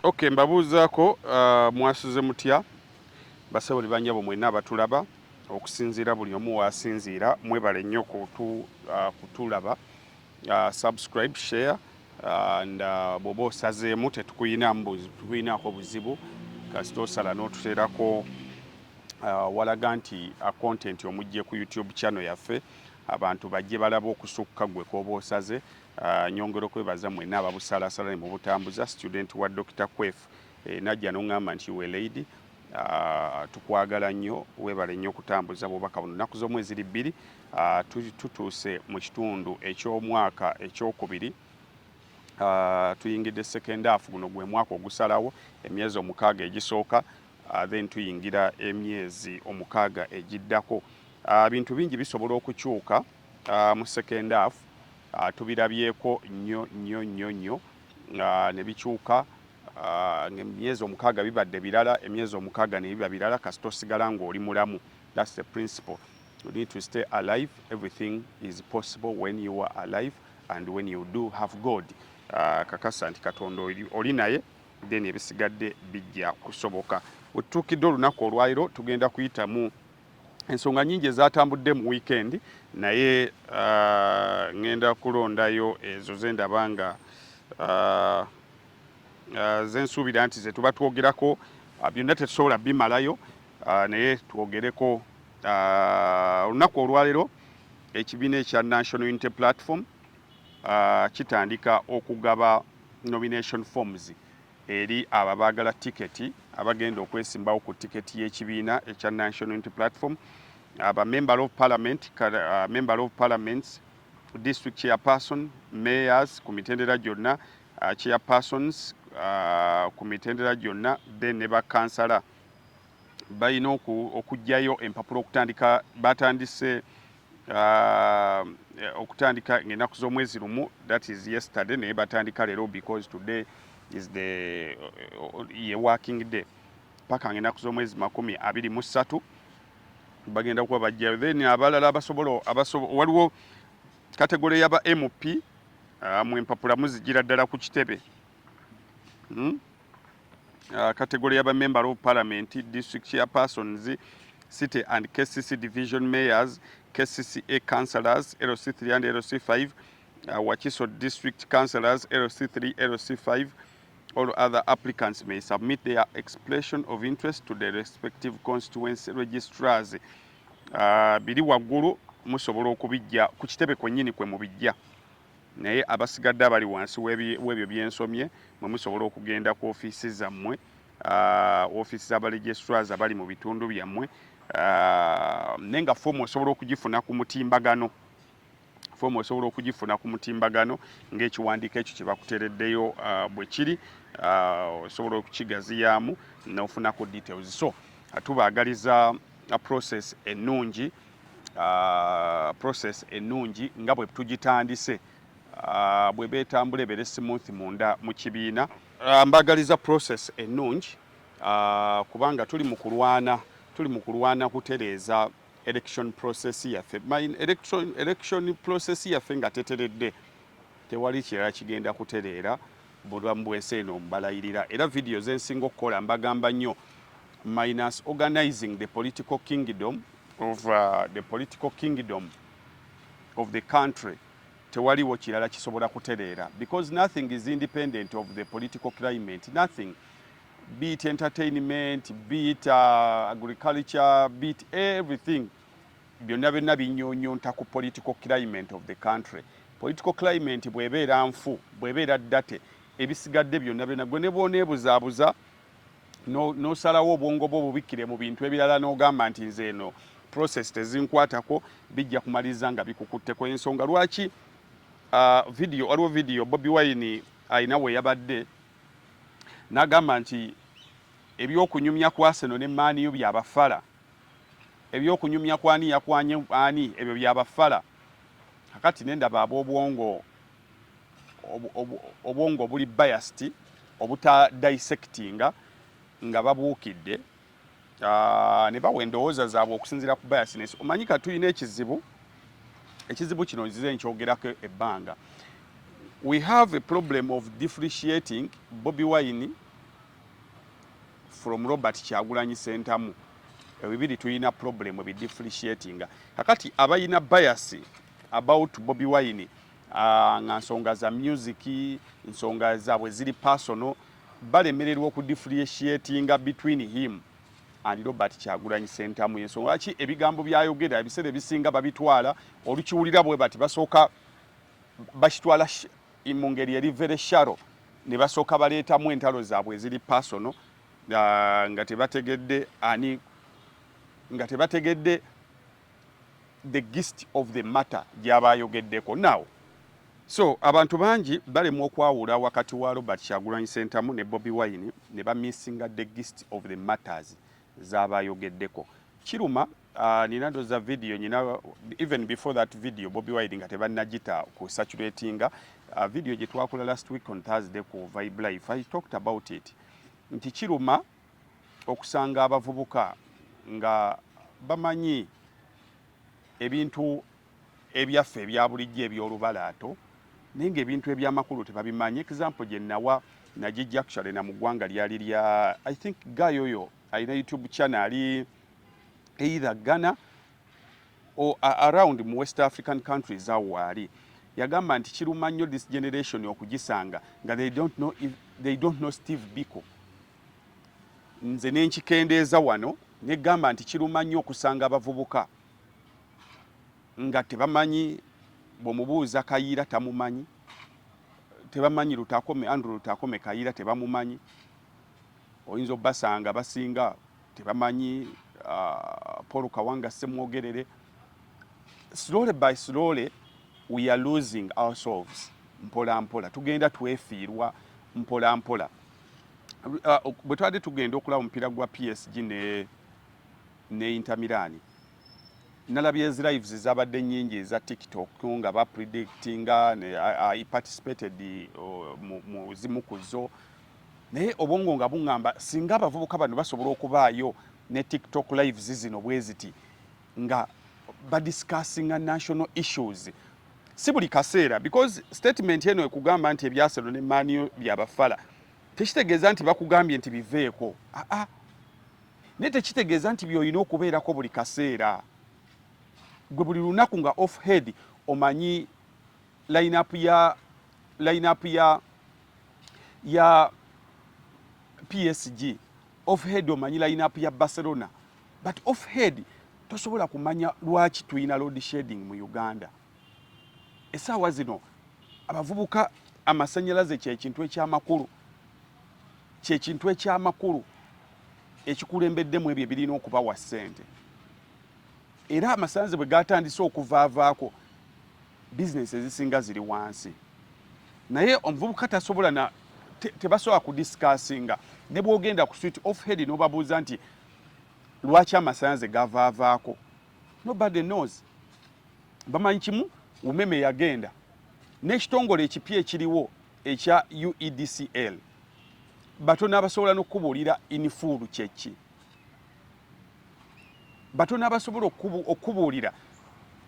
Okay, mbabuuzaako mwasuze mutya basabuli banyabo mwenna abatulaba okusinziira buli omu waasinziira mwebale nnyo kutulaba subscribe share and bw'oba osazeemu tetukuyinaako buzibu kasita osala n'otuteerako walaga nti content omugye ku YouTube channel yaffe abantu bajje balaba okusukka gwe k'oba osaze. Nyongera okwebaza mwenna ababusaalasala ne mu butambuza student wa Dr. Kwefu najja n'oŋŋamba nti we lady tukwagala nnyo weebale nnyo okutambuza bubaka buno. Nnaku z'omwezi 2 tutuuse mu kitundu eky'omwaka ekyokubiri. Tuyingidde second half guno gwe mwaka ogusalawo emyezi 6 egisooka then tuyingira emyezi 6 egiddako. Bintu bingi bisobola okukyuka mu second half. Tubirabyeko nnyo ne bikyuka emyezi 6 bibadde birala emyezi 6 ne biba birala kasita osigala ng'oli mulamu. That's the principle. You need to stay alive. Everything is possible when you are alive and when you do have God. Kakasa nti Katonda oli naye then ebisigadde bijja kusoboka. Wetutukidde olunaku olwaliro tugenda kuyitamu ensonga nyingi ezatambudde mu weekend naye ngenda kulondayo ezo zendaba nga zensuubira nti ze tuba twogerako byonna tetusobola bimalayo naye twogereko olunaku olwaliro ekibiina ekya National Unity Platform kitandika okugaba nomination forms eri abo abaagala tiketi abagenda okwesimbawo ku tiketi y'ekibiina ekya National Unity Platform. Member of Parliament, Member of Parliaments, District Chairperson, Mayors ku mitendera gyonna, Chairpersons ku mitendera gyonna, then ne bakansala balina okujjayo empapula okutandika batandise okutandika ng'ennaku z'omwezi lumu, that is yesterday, naye batandika leero because today is the working day paka ng'ennaku z'omwezi 23 bagenda kuba bajjayo. Then abalala waliwo kategole y'aba MP mu empapula muzigira ddala ku kitebe. Kategole y'aba Member of Parliament, District Chairpersons, City and KCC Division Mayors, KCCA Councillors, LC3 and LC5, Wakiso District Councillors, LC3, LC5. All other applicants may submit their expression of interest to the respective constituency registrars. Biri waggulu musobola okubijja ku kitebe kwennyini kwe mubijja, naye abasigadde abali wansi w'ebyo byensomye mwe musobola okugenda ku ofiisi zammwe, ofiisi z'abaregistrars abali mu bitundu byammwe, naye nga foomu osobola okugifuna ku mutimbagano. Foomu osobola okugifuna ku mutimbagano ng'ekiwandiiko ekyo kye bakuteereddeyo bwe kiri, osobola okukigaziyaamu n'ofunako details. So tubaagaliza process ennungi nga bwe tugitandise, bwe beetambula ebeere smooth munda mu kibiina. Mbagaliza process ennungi kubanga tuli mu kulwana kutereeza election process yaffe. Election process yaffe nga teteredde tewali kirala kigenda kutereera bulamu bw'ensi eno mubalayirira. Era video zensinga okukola mbagamba nnyo minus organizing the political kingdom of the country, tewaliwo kirala kisobola kutereera because nothing is independent of the political climate. Nothing, be it entertainment, be it agriculture, be it everything, byonna byonna binyonyonta ku political climate of the country. Political climate bw'ebeera nfu, bw'ebeera ddate, ebisigadde byonna byonna gwe ne bw'oneebuzaabuza n'osalawo obwongo bwo bubikkire mu bintu ebirala n'ogamba nti nze eno process tezinkwatako, bijja kumaliza nga bikukutteko. Ensonga lwaki waliwo video Bobi Wine alina we yabadde n'agamba nti ebyokunyumya ku Arsenal ne Man U byabafala, ebyokunyumya ku ani yakwanye ani ebyo byabafala. Kakati nendaba ab'obwongo obwongo buli biased, obuta dissectinga nga babuukidde ne bawa endowooza zaabwe okusinziira ku biasness. Omanyi ka tulina ekizibu kino nzize nkyogerako ebbanga. We have a problem of differentiating Bobi Wine from Robert Kyagulanyi Ssentamu ebibiri tulina problem ebidifferentiatinga kakati abayina bias about Bobi Wine nga nsonga za music nsonga zaabwe ziri personal balemererwa okudifferentiatinga between him and Robert Kyagulanyi Ssentamu ensonga ki ebigambo byayogera ebiseera ebisinga babitwala olukiwulira bwe bati basooka bakitwala mu ngeri eri very shallow ne basooka baleetamu entalo zaabwe eziri personal nga tebategedde ani nga tebategedde the gist of the matter gyabayogeddeko now so abantu bangi balemwa okwawula wakati wa Robert Kyagulanyi Ssentamu ne Bobi Wine ne bamissinga the gist of the matters z'abayogeddeko kiruma nina ndoza video nyina even before that video Bobi Wine nga tebannagita ku saturatinga video gye twakola last week on Thursday ku Vibe Life I talked about it nti kiruma okusanga abavubuka nga bamanyi ebintu ebyaffe ebya bulijjo eby'olubalaato naye ng'ebintu ebyamakulu tebabimanyi example gye nawa nagijja actually na mu ggwanga lyali lya I think guy oyo alina YouTube channel ali either Ghana or around mu West African countries awo ali yagamba nti kiruma nnyo this generation okugisanga nga they don't know Steve Biko nze nenkikendeeza wano negamba nti kiruma nnyo okusanga abavubuka nga tebamanyi bw'omubuuza Kayiira tamumanyi tebamanyi Andrew Lutakome Kayiira tebamumanyi oyinza obbasanga basinga tebamanyi Paul Kawanga Ssemwogerere slowly by slowly we are losing ourselves mpola mpola tugenda twefiirwa mpola mpola bwe twali tugenda okulaba omupiira gwa PSG ne Inter Milan nalabye ezi lives zabadde nnyingi eza TikTok nga bapredictinga I participated mu zimu kuzo naye obwongo nga buŋŋamba singa abavubuka bano basobola okubaayo ne TikTok lives zino bwe ziti nga badiscussinga national issues si buli kaseera because statement eno ekugamba nti ebyaselo ne Mani byabafala tekitegeeza nti bakugambye nti biveeko naye tekitegeeza nti byolina okubeerako buli kaseera gwe buli lunaku nga off head omanyi line-up ya PSG off head omanyi line-up ya Barcelona but off head tosobola kumanya lwaki tuyina load shedding mu Uganda essaawa zino abavubuka amasannyalaze kyekintu ekyamakulu ekikulembeddemu ebyo ebirina okubawa ssente era amasanze bwe gatandise okuvaavaako bizinesi ezisinga ziri wansi naye omuvubuka tasobola tebasobola kudisikasinga ne bw'ogenda ku street off head n'obabuuza nti lwaki amasanze gavaavaako nobody knows bamanyi kimu umeme yagenda n'ekitongole ekipya ekiriwo ekya UEDCL batono abasobola n'okubuulira infulu kyeki batono abasobola okubuulira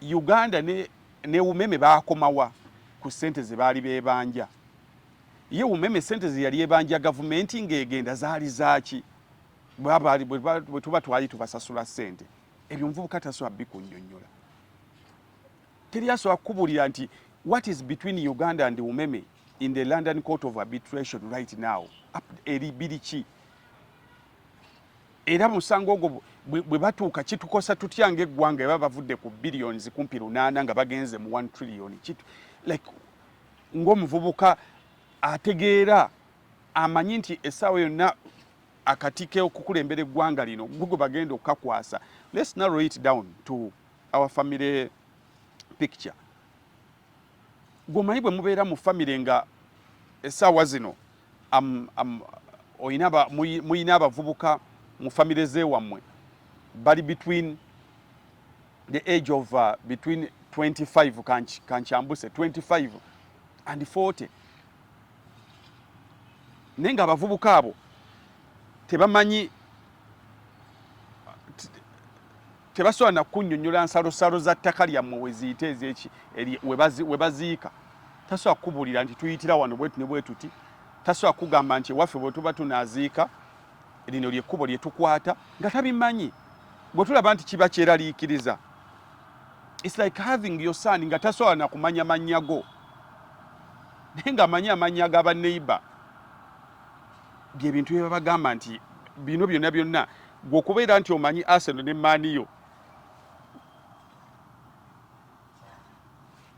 Uganda ne umeme baakomawa ku ssente ze baali beebanja ye umeme ssente ze yali ebanja gavumenti ng'egenda zaali zaaki bwe tuba twali tubasasula ssente ebyo omuvubuka tasobola bikunnyonnyola teri asobola kukubuulira nti what is between Uganda and umeme in the London Court of Arbitration right now eri biriki era musango ogwo bwe batuuka kitukosa tutya ng'eggwanga eba bavudde ku billions kumpi 8 nga bagenze mu 1 trillion like ng'omuvubuka ategeera amanyi nti essaawa yonna akatike okukulembera eggwanga lino gwe bagenda okukakwasa. Let's narrow it down to our family picture. Gomanyi bwe mubeera mu family nga essaawa zino muyina abavubuka mu family zeewammwe bali between the age of between 25 kankyambuse 25 and 40 naye nga abavubuka abo tebamanyi tebasobola na kunnyonnyola nsalosalo za ttaka lyammwe we ziyite ezeki we baziika. Tasobola kukubuulira nti tuyitira wano bwetu ne bwe tuti. Tasobola kugamba nti ewaffe bwe tuba tunaaziika lino lyekkubo lye tukwata nga tabimanyi bwe tulaba nti kiba kyeraliikiriza. It's like having your son nga tasobola na kumanya mannya go naye ng'amanya amannya g'abaneiba. Bye bintu bye babagamba nti bino byonna byonna gwe okubeera nti omanyi Arsenal ne Man U,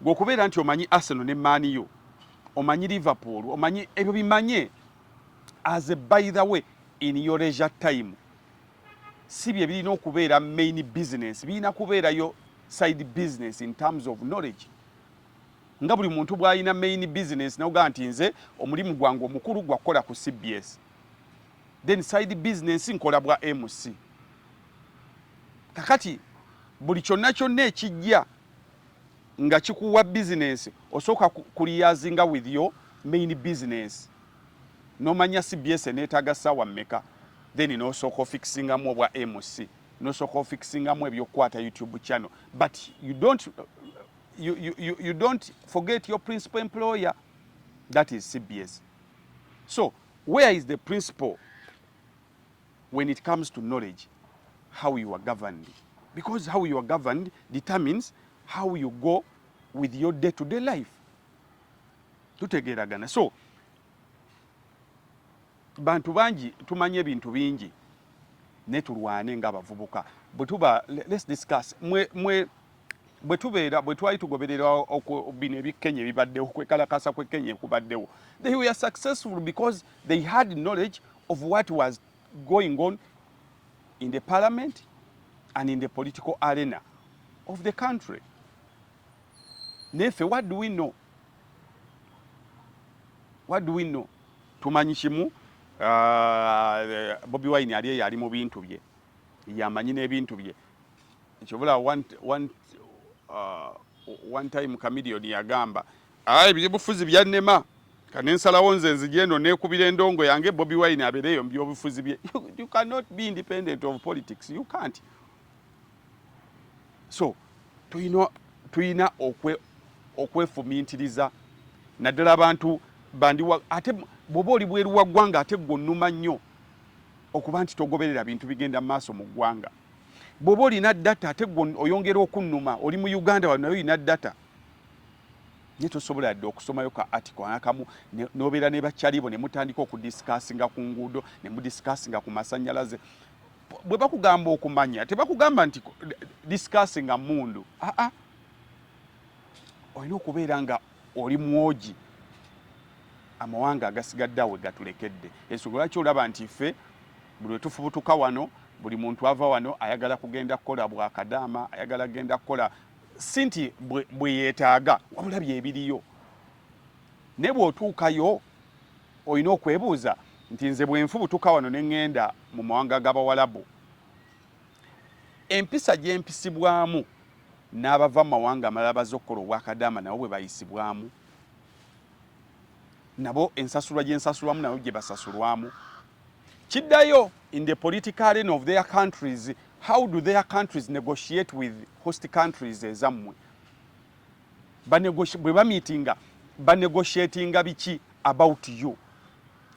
gwe okubeera nti omanyi Arsenal ne Man U, omanyi Liverpool, omanyi ebyo bimanye as a by the way in your leisure time. Si bye birina okubeera main business, birina kubeerayo side business in terms of knowledge. Nga buli muntu bw'alina main business n'ogaa nti nze omulimu gwange omukulu gwakola ku CBS, then side business nkola bwa MC. Kakati buli kyonna kyonna ekijja nga kikuwa business osooka kuliyazinga with your main business. Nomanya CBS neetaaga ssaawa mmeka, then n'osooka ofixingamu obwa MC, n'osooka ofixingamu ebyokukwata YouTube channel, but you don't forget your principal employer, that is CBS. So where is the principle when it comes to knowledge? How you are governed, because how you are governed determines how you go with your day-to-day life. Tutegeeragana. So bantu bangi tumanye ebintu bingi ne tulwane ng'abavubuka bwetuba. Let's discuss bwe twali tugoberera bino ebikenya ebibaddewo, kwekalakasa kwekenya ekubaddewo, they were successful because they had knowledge of what was going on in the parliament and in the political arena of the country. Nefe, what do we know? What do we know? Tumanyi kimu, Bobi Wine yali mu bintu bye, yamanyi n'ebintu bye. Ekyobula one time Chameleone yagamba ebyobufuzi byannema kanensalawo nze nzigendo neekubira endongo yange Bobi Wine abeereyo mu byobufuzi bye. You cannot be independent of politics. You can't. So tuyina okwefumiintiriza naddala abantu bandiwa ate bw'oba oli bweru wa ggwanga ate gw'onnuma nnyo okuba nti togoberera bintu bigenda mu maaso mu ggwanga. Bw'oba olina data ate oyongera okunnuma, oli mu Uganda wano nayo olina data naye tosobola dde okusomayo ka article akamu n'obeera ne bakyalibo ne mutandika okudisikasinga ku nguudo ne mudisikasinga ku masannyalaze. Bwe bakugamba okumanya tebakugamba nti disikasinga mundu. Olina okubeera nga oli mwogi amawanga agasigadde awo gatulekedde. Ensonga lwaki olaba nti ffe buli wetufubutuka wano, buli muntu ava wano ayagala kugenda kukola bwakadaama, ayagala kugenda kukola sinti bwe yeetaaga, wabula byebiriyo. Ne bw'otuukayo olina okwebuuza nti nze bwe nfubutuka wano ne ŋŋenda mu mawanga g'Abawalabu, empisa gye mpisibwamu n'abava mu mawanga amalala bazze okukola obwakadaama nabo bwe bayisibwamu, nabo ensasulwa gye nsasulwamu nabo gye basasulwamu. Kiddayo in the political arena of their countries. How do their countries negotiate with host countries ezammwe? Bwe bamiitinga banegotiatinga biki about you?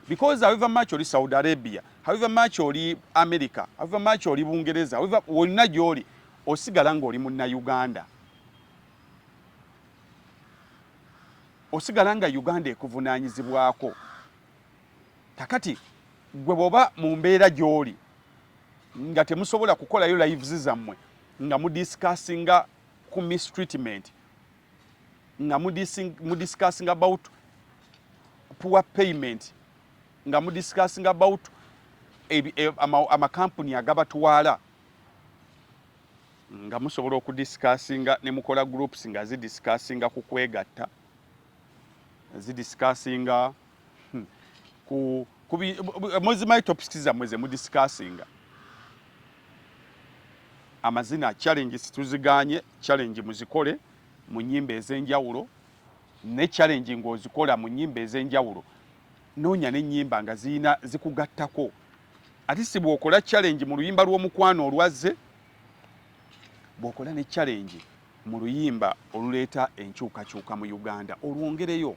Because however much oli Saudi Arabia, however much oli America, however much oli Bungereza, however wonna gy'oli osigala ng'oli munna-Uganda. Osigala nga Uganda ekuvunaanyizibwako. Kakati gwe bw'oba mu mbeera gy'oli nga temusobola kukolayo lives zammwe nga mudiscussinga ku mistreatment, nga mudiscussinga about poor payment, nga mudiscussinga about amakampuni agabatwala, nga musobola okudiscussinga ne mukola groups nga zidiscussinga ku kwegatta, zidiscussinga muzimanyi topics zammwe ze mudiscussinga. Amazina challenge situziganye, challenge muzikole mu nnyimba ez'enjawulo, ne challenge ng'ozikola mu nnyimba ez'enjawulo. Noonya n'ennyimba nga zikugattako. Ate si bw'okola challenge mu luyimba lw'omukwano olwazze, bw'okola ne challenge mu luyimba oluleeta enkyukakyuka mu Uganda olwongereyo,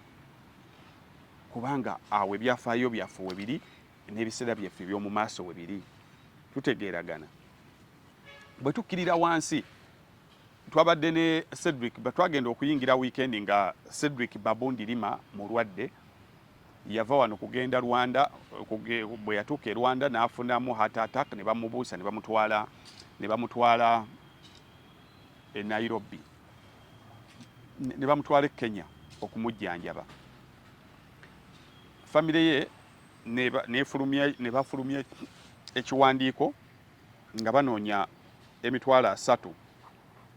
kubanga awo ebyafaayo byaffe we biri n'ebiseera byaffe by'omu maaso we biri tutegeeragana. Bwe tukkirira wansi twabadde ne Cedric batwagenda okuyingira weekend nga Cedric Babundirima mulwadde yava wano kugenda Rwanda bwe yatuuka e Rwanda n'afunamu heart attack ne bamubuusa ne bamutwala e Nairobi ne bamutwala e Kenya okumujjanjaba. Famire ye ne bafulumya ekiwandiiko nga banoonya $3,000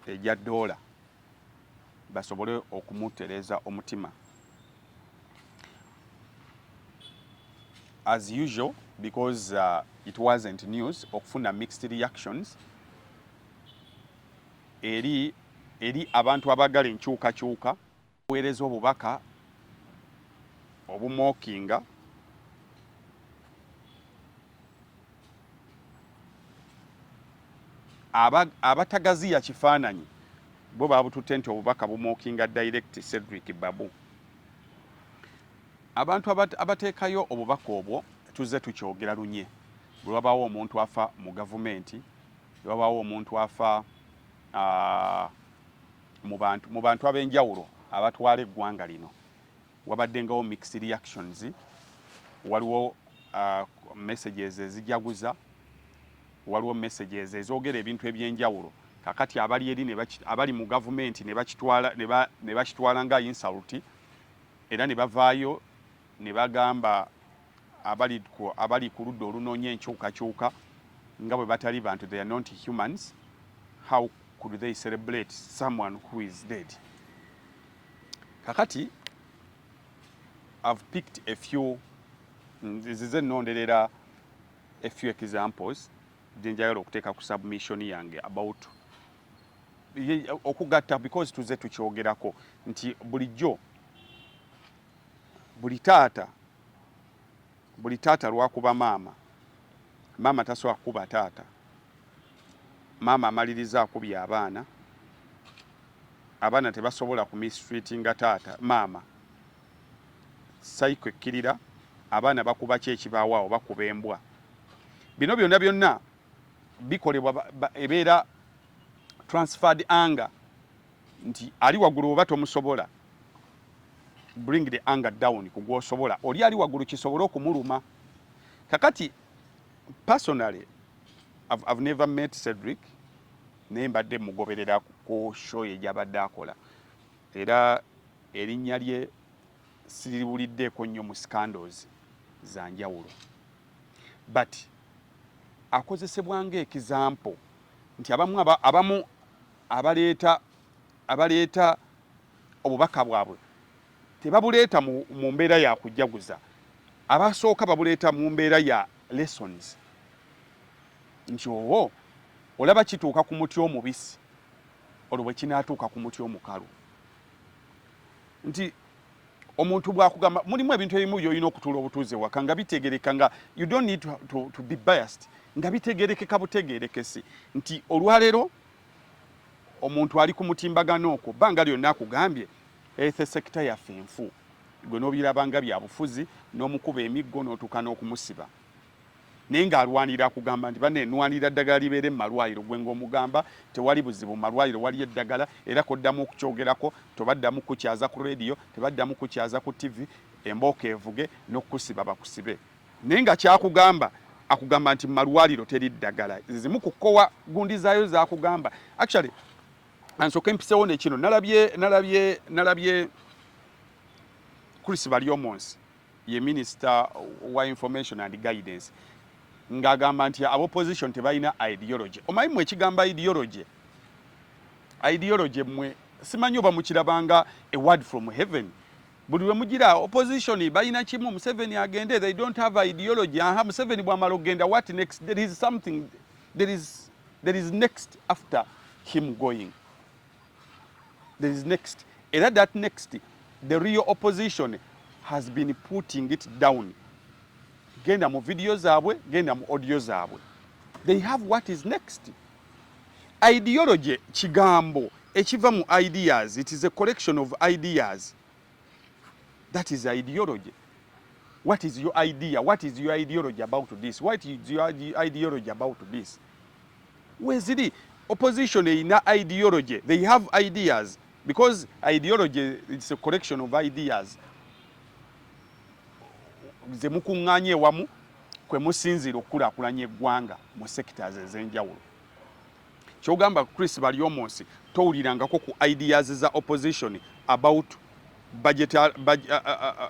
ejja $, basobole okumutereeza omutima. As usual, because it wasn't news, okufuna mixed reactions eri abantu abagala enkyukakyuka weereza obubaka obumookinga abatagaziya kifaananyi bo babututte nti obubaka bumookinga direct Cedric Babu. Abantu abateekayo obubaka obwo tuzze tukyogera lunye. Bwe wabaawo omuntu afa mu gavumenti, bwe wabaawo omuntu afa mu bantu ab'enjawulo abatwala eggwanga lino, wabaddengawo mixed reactions, waliwo messages ezijaguza, waliwo messages ezoogera ebintu ebyenjawulo. Kakati abali eri abali mu gavumenti ne bakitwala nga insult, era ne bavaayo ne bagamba abali ku ludda olunoonya enkyukakyuka nga bwe batali bantu, they are not humans. How could they celebrate someone who is dead? Kakati I've picked a few, nzize nnonderera a few examples gyenjagala okuteeka ku submission yange about okugatta, because tuzze tukyogerako nti bulijjo buli taata lwakuba maama tasobola kuba taata. Maama amaliriza akubya abaana tebasobola ku mistreatinga taata maama. Saiko ekkirira abaana bakuba ki ekibaawo awo, bakuba embwa. Bino byonna bikolebwa ebeera transferred anger, nti ali waggulu oba tomusobola, bring the anger down ku gwosobola, oli ali waggulu kisobole okumuluma. Kakati personally I've never met Cedric, naye mbadde mugoberera ku show ye gy'abadde akola, era erinnya lye siribuliddeeko nnyo mu scandals za njawulo, but akozesebwa ng'ekizampo nti abamu abaleeta obubaka bwabwe tebabuleeta mu mbeera ya kujaguza, abasooka babuleeta mu mbeera ya lessons, nti owo olaba kituuka ku muti omubisi olwo bwe kinaatuuka ku muti omukalu. Nti omuntu bwakugamba, mulimu ebintu ebimu by'olina okutuula obutuuze waka nga bitegeereka, nga you don't need to be biased, nga bitegeerekeka butegeerekesi, nti olwaleero omuntu ali ku mutimbagano okwo bbanga lyonna akugambye health sector yaffe enfu, gwe n'obirabanga bya bufuzi n'omukuba emiggo n'otuuka n'okumusiba, naye ng'alwanira akugamba nti banne nnwanira ddagala libeere mu malwaliro, gwe ng'omugamba tewali buzibu mu malwaliro, waliyo eddagala, era koddamu okukyogerako, tobaddamu kukyaza ku radio, tebaddamu kukyaza ku TV, embooka evuge n'okusiba bakusibe. Naye nga kyakugamba akugamba nti mu malwaliro teri ddagala. Zimu ku kkowa gundi zaayo zaakugamba. Actually ansooke mpiseewo nekino, nalabye Chris Baryomonsi, ye Minister wa Information and Guidance, ng'agamba nti ab'opposition tebalina ideology. Omanyi mwe ekigamba ideology mwe simanyi oba mukirabanga a word from heaven. Buli lwe mugira opposition balina kimu, Museveni agende, they don't have ideology. Museveni bw'amala okugenda, what next? There is something, there is next after him going. There is next. Era that next, the real opposition has been putting it down. Genda mu video zaabwe, genda mu audio zaabwe. They have what is next. Ideology kigambo ekiva mu ideas. It is a collection of ideas. That is ideology. What is your idea? What is your ideology about this? What is your ideology about this? Weziri opposition in ideology. They have ideas because ideology is a collection of ideas. Ze mukunganye wamu kwe musinzira okulakulanya eggwanga mu sectors ez'enjawulo. Kyogamba Chris Baryomonsi towulirangako ku ideas za opposition about budget,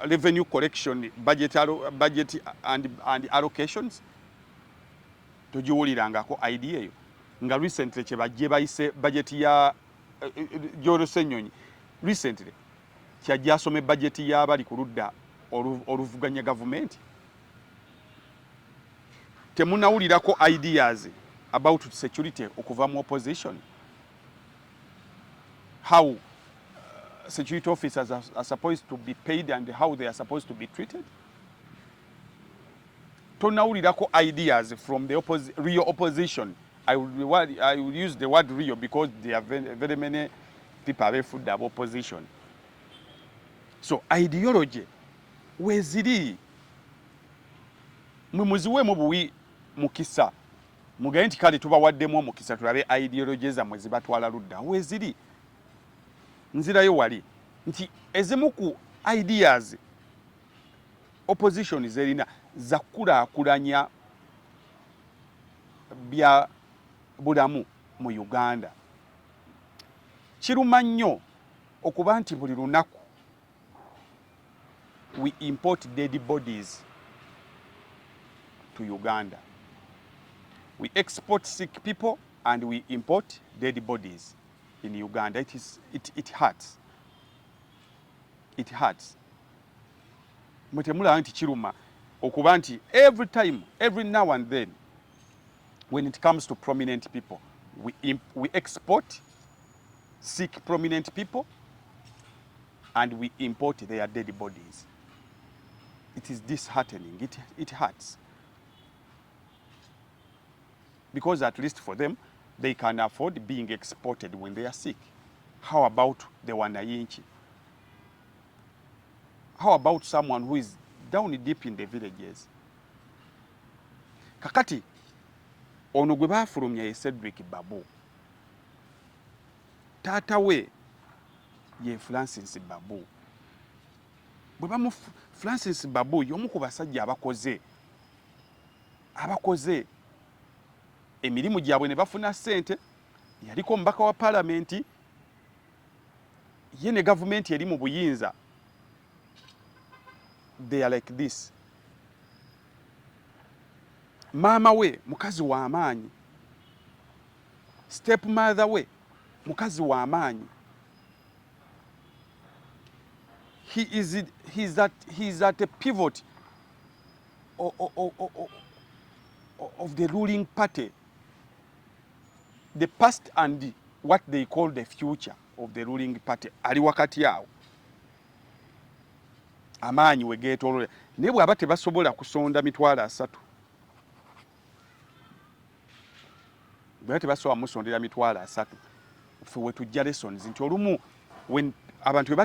revenue collection, budget and allocations. Togiwulirangako idea eyo nga recently kyebajje bayise budget ya Joro Ssenyonyi recently kyajja asome budget y'abali ku ludda oluvuganya government. Temunawulirako ideas about security okuva mu opposition, how security officers are supposed to be paid and how they are supposed to be treated. Tonawulirako ideas from the real opposition. I will use the word real because there are very many people abeefudde of opposition. So ideology weziri mumuziwemu buwi mukisa mugaye nti kale tubawaddemu omukisa tulabe ideology zammwe zibatwala ludda weziri nzirayo wali nti ezimu ku ideas opposition zerina zakulaakulanya bya bulamu mu Uganda. Kiruma nnyo okuba nti buli lunaku we import dead bodies to Uganda. We export sick people and we import dead bodies in Uganda. It hurts. It hurts. Mutemula nti kiruma okuba nti every time, every now and then, when it comes to prominent people, we export sick prominent people and we import their dead bodies. It is disheartening. It hurts. Because at least for them, they can afford being exported when they are sick. How about the Wanayinchi? How about someone who is down deep in the villages? Kakati, ono gwe baafulumya ye Cedric Babu. Taata we ye Francis Babu. Bwe bamu Francis Babu y'omu ku basajja abakoze emirimu gyabwe ne bafuna ssente. Yaliko omubaka wa palamenti ye ne gavumenti eri mu buyinza. They are like this. Maama we mukazi wa amaanyi. Step mother we mukazi wa amaanyi. He's at a pivot of the ruling party. The past and what they call the future of the ruling party. Ali wakati yao. Amaanyi we geetoolole. Naye bw'aba tebasobola kusonda 300. Bw'aba tebasobola musondera 300. Ffe we tujja lessons nti olumu when abantu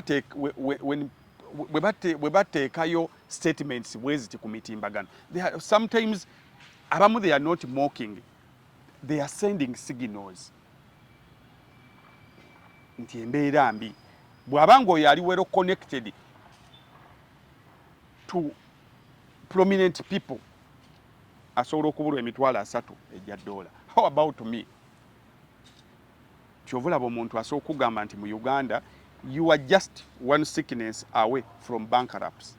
bwe bateekayo statements bweziti ku mitimbagano, sometimes abamu they are not mocking, they are sending signals nti embeera mbi. Bw'abanga oyo ali well connected to prominent people asobola okubulwa 300 ejja $. How about me? Kyovulaba omuntu asobola okugamba nti mu Uganda you are just one sickness away from bankruptcy.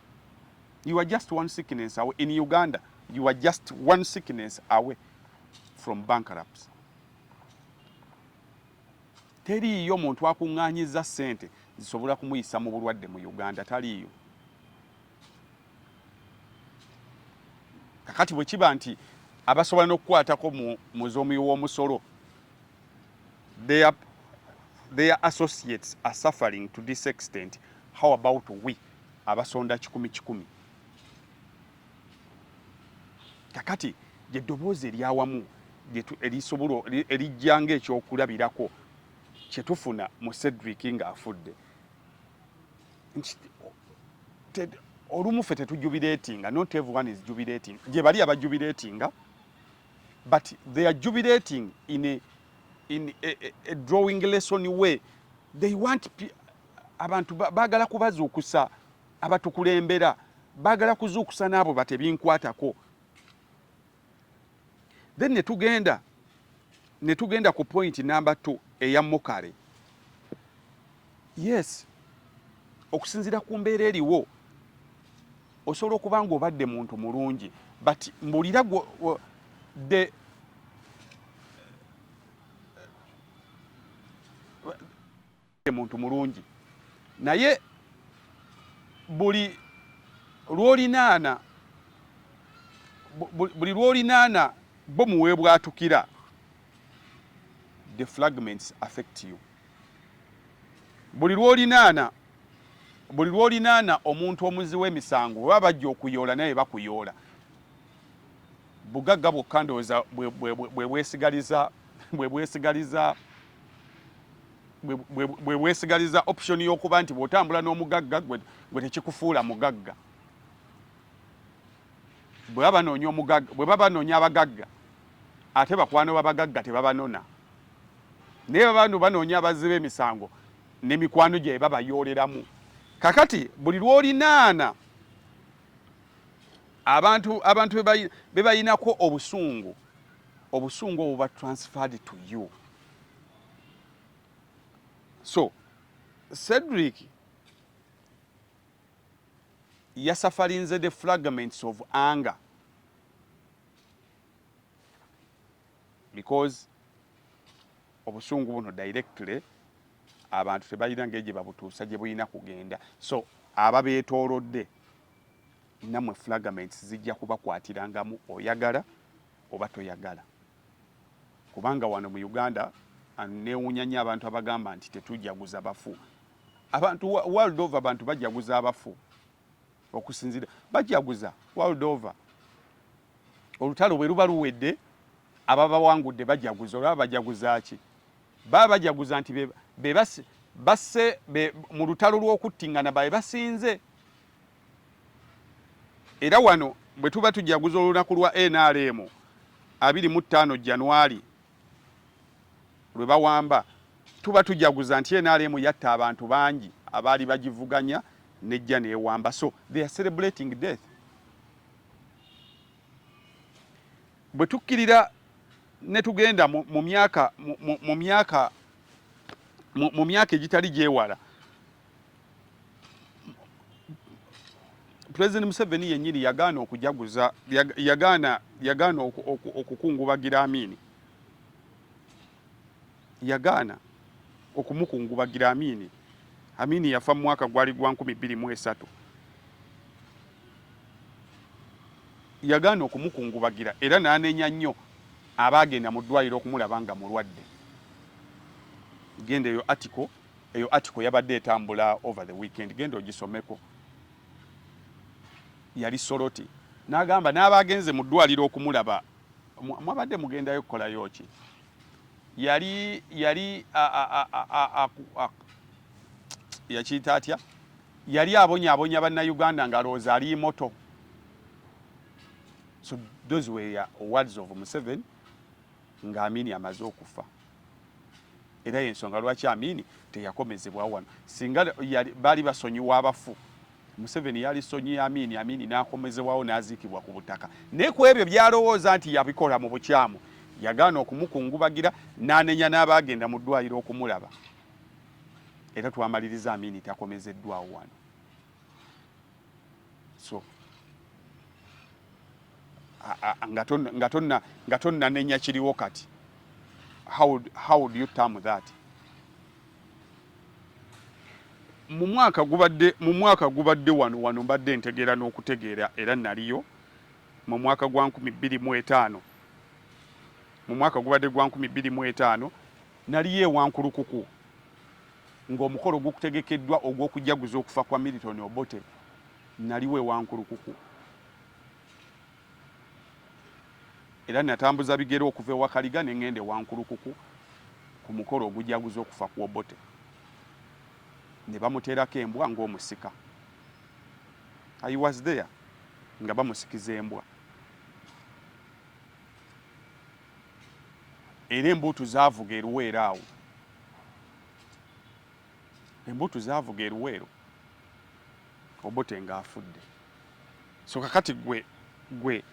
You are just one sickness away. In Uganda, you are just one sickness away from bankruptcy. Teriiyo omuntu akuŋŋaanyiza ssente zisobola kumuyisa mu bulwadde mu Uganda, taliiyo. Kakati bwe kiba nti abasobola n'okukwatako mu z'omuyo w'omusolo, their associates are suffering to this extent. How about we abasonda 10-10? Kakati gye ddoboozi eryawamu erisobola erijjanga ekyokulabirako kye tufuna mu Cedric ng'afudde. olumu ffe tetujubilatinga, not everyone is jubilating. Gye bali abajubilatinga, but they are jubilating in a drawing lesson way. They want abantu bagala kubazuukusa abatukulembera, bagala kuzuukusa n'abo batebinkwatako. Then ne tugenda ku point number 2 eya Mukale. Yes, okusinzira ku mbeera eriwo osobola okuba ng'obadde muntu mulungi, but mbulira muntu mulungi naye buli lwolinaana bo muweebwatukira, the fragments affect you. Buli lwolinaana omuntu omuzi w'emisango baba bajja okuyoola naye bakuyoola. Bugagga bwokka ndowooza bwe bwesigaliza option y'okuba nti bw'otambula n'omugagga gwe tekikufuula mugagga. Bwe baba banoonya abagagga ate bakwano b'abagagga tebabanona, naye babantu banoonya abazzi b'emisango n'emikwano gye babayooleramu. Kakati buli lwolinaana abantu be bayinako obusungu obwo buba transferred to you. So Cedric yasafarinze the fragments of anger because obusungu buno directly abantu tebalina ng'egye babutuusa gye bulina kugenda. So ababeetoolodde nammwe fragments zijja kubakwatirangamu oyagala oba toyagala, kubanga wano mu Uganda neewuunya nnyo abantu abagamba nti tetujjaguza bafu. Abantu world over abantu bajjaguza abafu okusinzira, bajjaguza world over. Olutalo bwe luba luwedde ababawangudde bajjaguza. Olaba bajjaguza ki? Baba bajjaguza nti basse mu lutalo lw'okuttingana babe basinze. Era wano bwe tuba tujjaguza olunaku lwa NRM 25 January lwe bawamba, tuba tujjaguza nti NRM yatta abantu bangi abaali bagivuganya nejja neewamba. So they are celebrating death. Bwe tukkirira ne tugenda mu myaka egitali gyewala, President Museveni yennyini yagaana okujaguza, yagaana okukungubagira Amini. Yagaana okumukungubagira Amini. Amini yafa mu mwaka gwali gwa 2023. Yagaana okumukungubagira era n'anenya nnyo abaagenda mu ddwaliro okumulaba nga mulwadde. Genda eyo article yabadde etambula over the weekend, genda ogisomeko. Yali Soroti n'agamba n'abagenze mu ddwaliro okumulaba, mwabadde mugendayo kukolayo ki? Yali yakiyita atya? Yali abonyabonya bannayuganda ng'alowooza ali moto. So those were words of Museveni nga Amini amaze okufa. Era y'ensonga lwaki Amini teyakomezebwa wano. Singa baali basonyiwa abafu, Museveni yali sonyi Amini n'akomezebwawo n'aziikibwa ku butaka. Naye ku ebyo byalowooza nti yabikola mu bukyamu, yagaana okumukungubagira n'anenya n'abaagenda mu ddwaliro okumulaba. Era twamaliriza Amini takomezeddwawo wano. So nga tonnanenya kiriwo kati. How would you term that? Mu mwaka gubadde wano mbadde ntegeera n'okutegeera era naliyo mu mwaka gwa 2025. Mu mwaka gubadde gwa 2025 naliyo ewankulukuku ng'omukolo gukutegekeddwa ogw'okujjaguza okufa kwa Milton Obote. Naliwo ewankulukuku era natambuza bigere okuva ewakaliga ne ngende ewankulukuku ku mukolo ogujjaguza okufa kwa Obote. Ne bamuteerako embwa ng'omusika. I was there nga bamusikiza embwa era embuutu zaavuga eruweero awo embuutu zaavuga eruweero Obote ng'afudde. So kakati gwe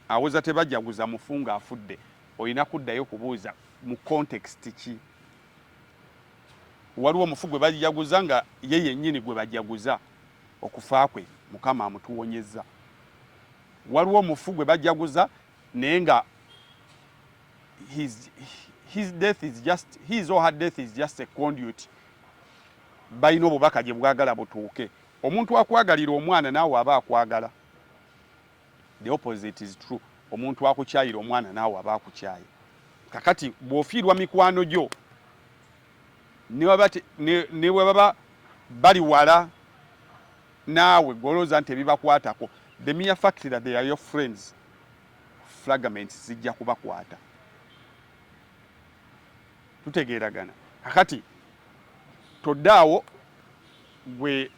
awoza tebajaguza mufu ng'afudde olina kuddayo kubuuza mu context ki waliwo omufu gwe bajaguza nga ye yennyini gwe bajaguza okufa kwe Mukama amutuwonyezza waliwo omufu gwe bajaguza naye nga his death is just his or her death is just a conduit balina obubaka gye bwagala butuuke omuntu akwagalira omwana naawe aba akwagala the opposite is true omuntu akukyayira omwana naawe aba akukyaye kakati bw'ofiirwa mikwano gyo ne baba bali wala naawe golooza nti ebibakwatako the mere fact that they are your friends fragments zijja kubakwata tutegeeragana kakati toddaawo gwe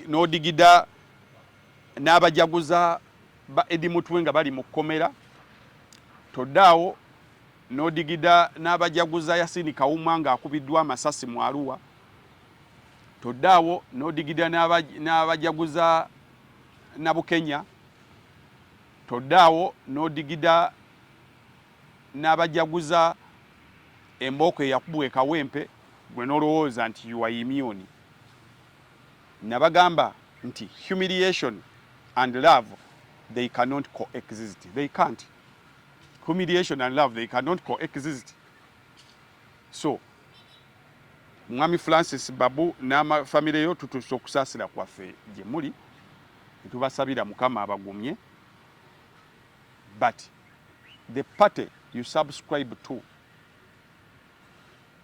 n'odigida n'abajaguza ba Eddie Mutwe nga bali mu kkomera toddaawo n'odigida n'abajaguza Yasini Kawuma ng'akubiddwa amasasi mu Arua toddaawo n'odigida n'abajaguza Nabukenya toddaawo n'odigida n'abajaguza embooko eyakubwa Kawempe gwe n'olowooza nti you are immune nabagamba nti humiliation and love they cannot coexist. They can't. Humiliation and love they cannot coexist. So Mwami Francis Babu n'ama family yo tutuso okusasira kwaffe gye muli tubasabira Mukama abagumye but the party you subscribe to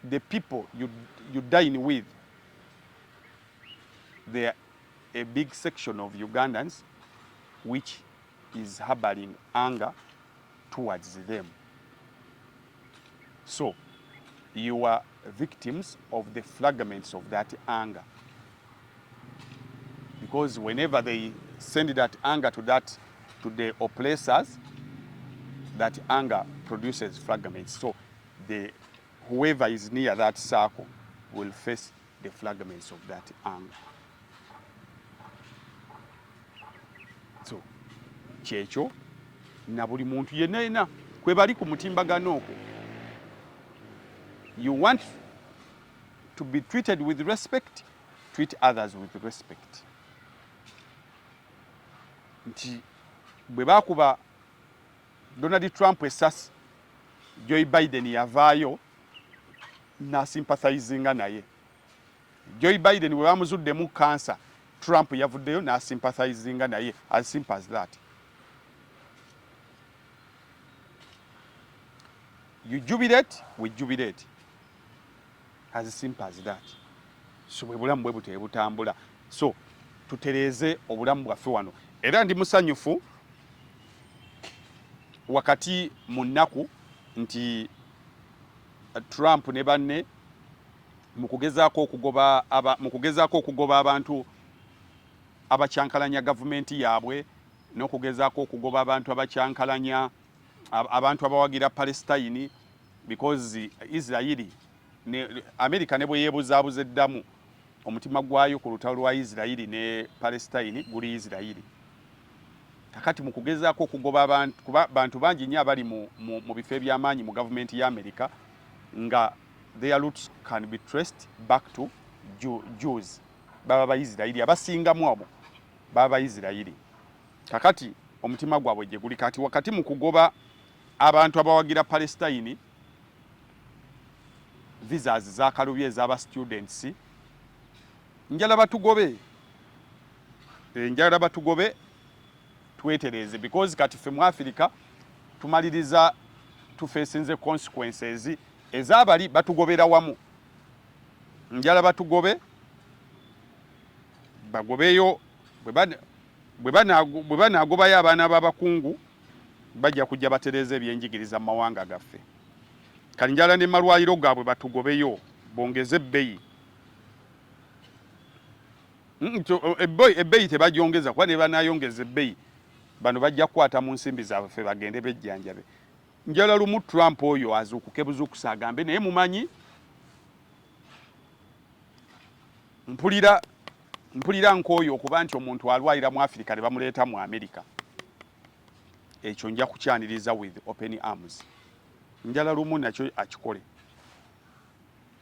the people you dine with they are a big section of Ugandans which is harboring anger towards them. So you are victims of the fragments of that anger. Because whenever they send that anger to the oppressors, that anger produces fragments. So whoever is near that circle will face the fragments of that anger. So kyekyo na buli muntu yenna kwe bali ku mutimbagano okwo. You want to be treated with respect, treat others with respect. Nti bwe bakuba Donald Trump essasi Joe Biden yavaayo na sympathizinga naye. Joe Biden bwe bamuzuddemu cancer Trump yavuddeyo na sympathizinga naye, as simple as that. You jubilate, we jubilate. As simple as that. So bwe bulamu bwe buteye butambula. So tutereeze obulamu bwaffe wano. Era ndi musanyufu wakati mu nnaku nti Trump ne banne mu kugezaako okugoba abantu abacyankalanya gavumenti yaabwe n'okugezaako okugoba abantu abacyankalanya abantu abawagira Palestine because Israeli ne America ne bwe yeebuzaabuza eddamu omutima gwayo ku lutalo lwa Israeli ne Palestine guli Israeli. Kakati mu kugezaako okugoba abantu bangi nnyo abali mu bifo eby'amaanyi mu gavumenti ya America nga their roots can be traced back to Jews. Baba Baisirairi abasingamu abo baba Baisirairi. Kakati omutima gwabwe gye guli kati wakati mu kugoba abantu abawagira Palestine visas z'akalubye ez'aba students njala batugobe twetereze because kati ffe mu Africa tumaliriza tufeesinze consequences ez'abali batugobera wamu. Njala batugobe bagobeyo bwe banaagobayo abaana b'abakungu bajja kujja batereze ebyenjigiriza mu mawanga gaffe. Kali njala ne malwaliro gaabwe batugobeyo bongeze ebbeeyi. ebbeeyi tebagyongeza kuba ne banayongeza ebbeeyi bano bajja kukwata mu nsimbi zaabwe bagende bejjanjabe. Njala lumu Trump oyo azuukuke buzuukusa agambe naye mumanyi mpulira nk'oyo okuba nti omuntu alwalira mu Afirika ne bamuleeta mu Amerika. Ekyo nja kukyaniriza with open arms. Njala lumu nakyo akikole.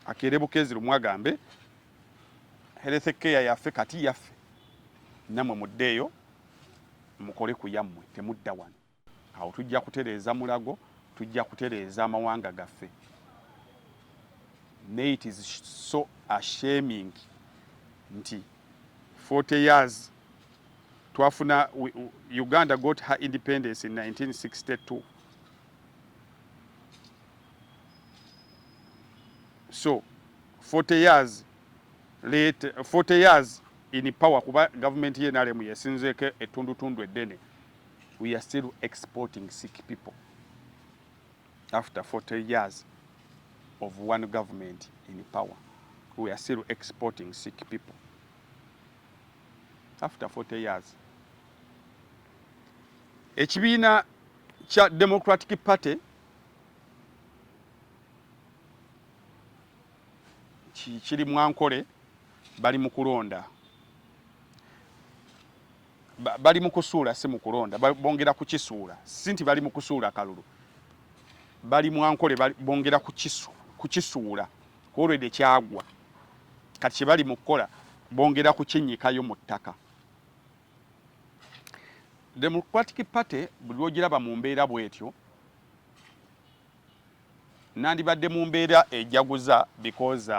Akere Bukezi lumu agambe health care yaffe kati yaffe. Namwe muddeeyo mukole ku yammwe temudda wano. Awo tujja kutereeza mulago, tujja kutereeza amawanga gaffe. It is so ashaming nti 40 years twafuna Uganda got her independence in 1962. So 40 years later, 40 years in power kuba government ye NRM yasinzeke etundutundu eddene, we are still exporting sick people after 40 years of one government in power. We are still exporting sick people after 40 years. Ekibiina kya Democratic Party kiri mwankole bali mu kulonda, bali mu kusuula, si mu kulonda, bongera kukisuula, si nti bali mu kusuula kalulu, bali mwankole bongera kukisuula already kyagwa, kati kye bali mu kukola bongera kukinyikayo mu ttaka. Democratic Party buli lwogiraba mu mbeera bwetyo nandibadde mu mbeera ejaguza because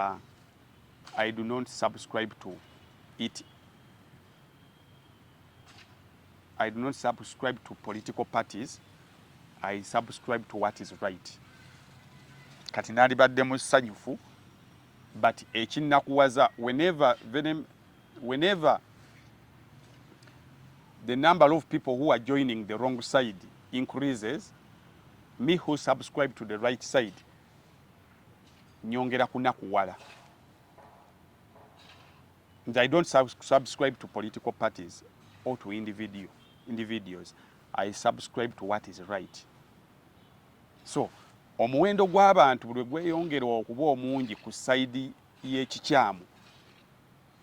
I do not subscribe to it. I do not subscribe to political parties. I subscribe to what is right. Kati nandibadde mu ssanyufu, but ekinnakuwaza whenever the number of people who are joining the wrong side increases, me who subscribe to the right side nyongera kunakuwala. And I don't subscribe to political parties or to individuals. I subscribe to what is right. So omuwendo gw'abantu bwe gweyongera okuba omungi ku side y'ekikyamu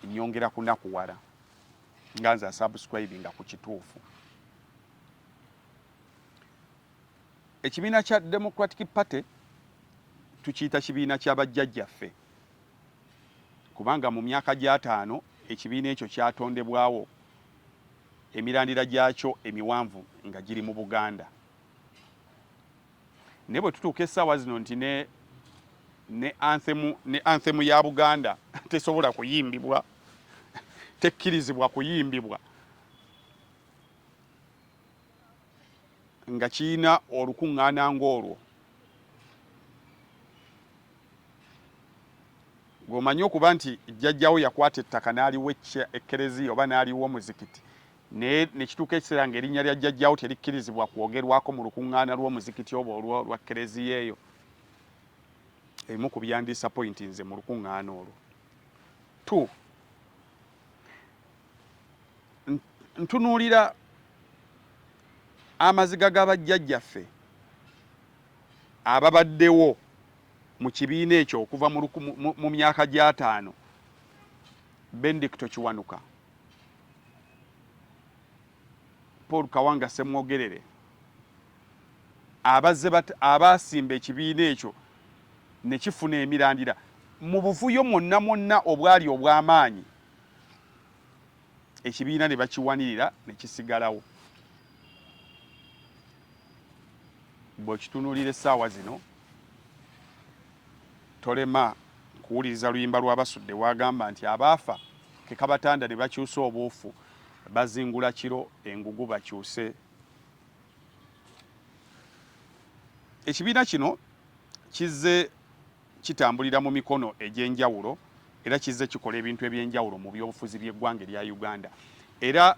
nyongera kunakuwala nga nze subscribinga ku kituufu. Ekibiina kya Democratic Party tukiyita kibiina ky'abajjajjaffe kubanga mu myaka gya 5 ekibiina ekyo kyatondebwawo, emirandira gyakyo emiwanvu nga giri mu Buganda. Ne bwe tutuuka essaawa zino nti ne anthemu ya Buganda tesobola kuyimbibwa, tekkirizibwa kuyimbibwa, nga kiina olukuŋŋaana ng'olwo. Gwomanyi okuba nti jjajjawo yakwata ettaka n'aliwo ekkereziya oba n'aliwo omuzikiti, ne kituuka ekiseera ng'erinnya lya jjajjawo terikkirizibwa kwogerwako mu lukuŋŋaana lw'omuzikiti oba olwa kkereziya eyo. Ebimu ku byandisappointinze mu lukuŋŋaana olwo. 2. Ntunuulira amaziga g'abajjajjaffe ababaddewo mu kibiina ekyo okuva mu myaka gya 5, Benedicto Kiwanuka, Paul Kawanga Ssemwogerere, abasimba ekibiina ekyo ne kifuna emirandira mu buvuyo mwonna obwali obw'amaanyi, ekibiina ne bakiwanirira ne kisigalawo. Bwe kitunuulira essaawa zino tolema kuwuliriza luyimba lw'abasudde wagamba nti abaafa ke kabatanda ne bakyusa obuufu, bazingula kiro engugu bakyuse. Ekibiina kino kizze kitambulira mu mikono egy'enjawulo era kizze kikola ebintu eby'enjawulo mu byobufuzi by'eggwanga erya Uganda. Era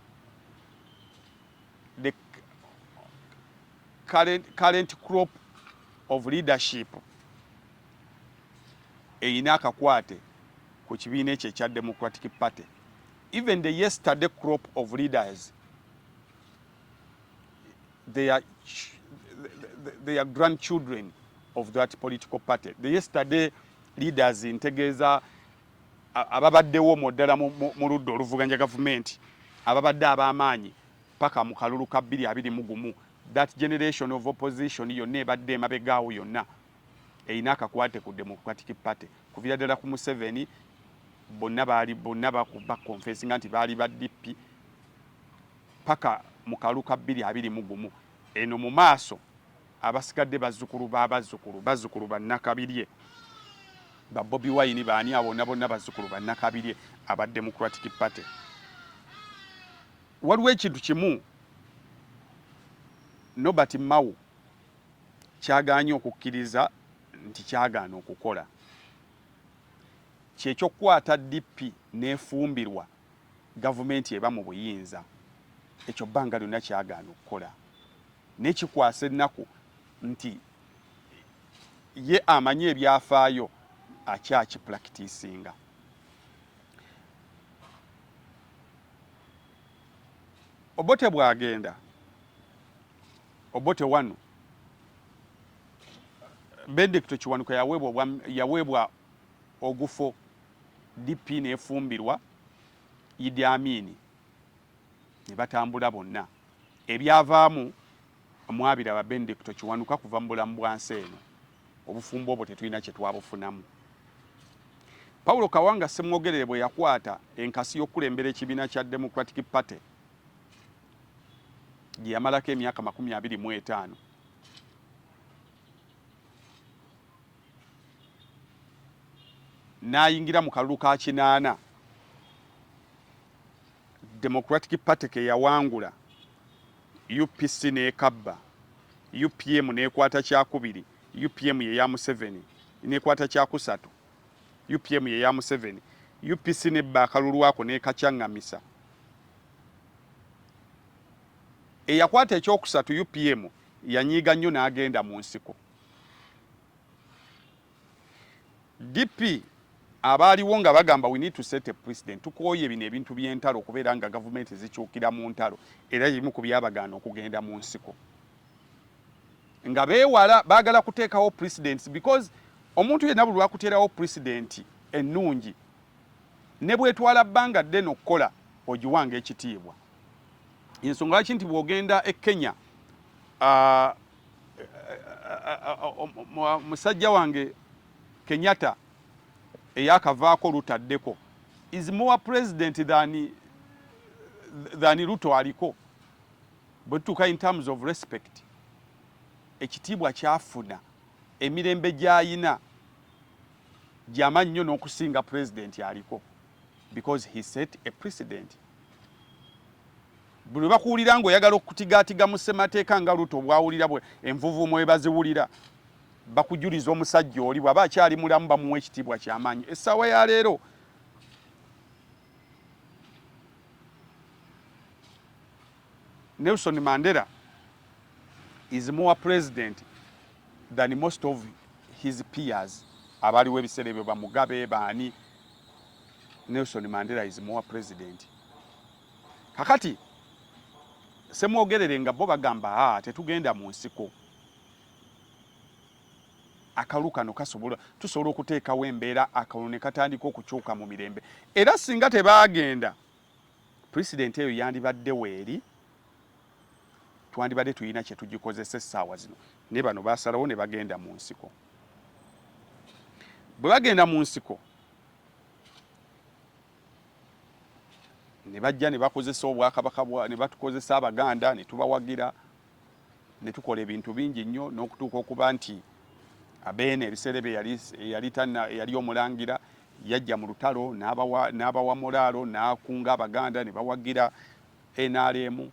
the current crop of leadership eyina akakwate ku kibiina ekyo ekya Democratic Party even the yesterday crop of leaders, they are grandchildren of that political party. The yesterday leaders integeeza ababaddewo mu ddala mu ludda oluvuganya gavumenti, ababadde ab'amaanyi paka mu kalulu ka 2021, that generation of opposition yonna ebadde emabegaawo yonna erina akakwate ku Democratic Party kuviira ddala ku Museveni. Bonna bakonfesinga nti baali ba DP paka mu kalulu ka 2021. Eno mu maaso abasigadde bazzukulu ba Nakabirye, ba Bobi Wine, baani abo bonna bazzukulu ba Nakabirye aba Democratic Party. Waliwo ekintu kimu Nobert Mao kyagaanye okukkiriza nti kyagaana okukola, kyekyokukwata DP neefumbirwa gavumenti eba mu buyinza. Ekyo bbanga lyonna kyagaana okukola, nekikwasa ennaku nti ye amanyi ebyafaayo akyakipulakitisinga. Obote bwagenda, Obote wano Benedicto Kiwanuka yaweebwa ogufo DP neefumbirwa Idi Amin, ne batambula bonna. Ebyavaamu mwabira ba Benedicto Kiwanuka kuva mu bulamu bwansi eno. Obufumbo obwo tetulina kye twabufunamu. Paulo Kawanga Ssemwogerere bwe yakwata enkasi y'okulembera ekibiina kya Democratic Party gye yamalako emyaka 25, n'ayingira mu kalulu ka 8, Democratic Party ke yawangula, UPC n'ekabba, UPM n'ekwata kyakubiri, UPM ye ya Museveni n'ekwata kyakusatu, UPM ye ya Museveni, UPC n'ebba akalulu ako n'ekacyangamisa. Eyakwata ekyokusatu UPM yanyiiga nnyo n'agenda mu nsiko. DP abaaliwo nga bagamba we need to set a precedent, tukooye bino ebintu by'entalo okubeera nga gavumenti zikyukira mu ntalo era ebimu ku byabagaana okugenda mu nsiko, nga beewala baagala kuteekawo precedents, because omuntu yenna buli lwakuteerawo precedent ennungi ne bwetwala bbanga ddene okukola ogiwanga ekitiibwa. Ensonga lwaki nti bw'ogenda e Kenya, musajja wange Kenyatta eyakavaako lutaddeko is more president than Ruto aliko. Bwe tutuuka in terms of respect, ekitiibwa kyafuna, emirembe gy'ayina gy'amanyi nnyo n'okusinga president aliko, because he set a precedent. Buli bakuwulira ng'oyagala okutigaatiga mu ssemateeka nga Ruto bwawulira bwe envuvuumo bwe baziwulira, bakujuliza omusajja oli bw'aba akyali mulamu bamuwa ekitiibwa ky'amaanyi. Essaawa ya leero Nelson Mandela is more president than most of his peers. Abaliwo ebiseera ebyo Bamugabe baani, Nelson Mandela is more president. Kakati Ssemwogerere nga bo bagamba tetugenda mu nsiko, akalu kano tusobola okuteekawo embeera akalulu ne katandika okukyuka mu mirembe. Era singa tebaagenda, president eyo yandibadde weeri, twandibadde tulina kye tugikozesa essaawa zino. Ne bano baasalawo ne bagenda mu nsiko. Bwe bagenda mu nsiko ne bajja ne bakozesa obwakabaka ne batukozesa Abaganda ne tubawagira ne tukola ebintu bingi nnyo n'okutuuka okuba nti Abeene ebiseera bye yali omulangira yajja mu lutalo n'abawa mulaalo n'akunga Abaganda ne bawagira NRM.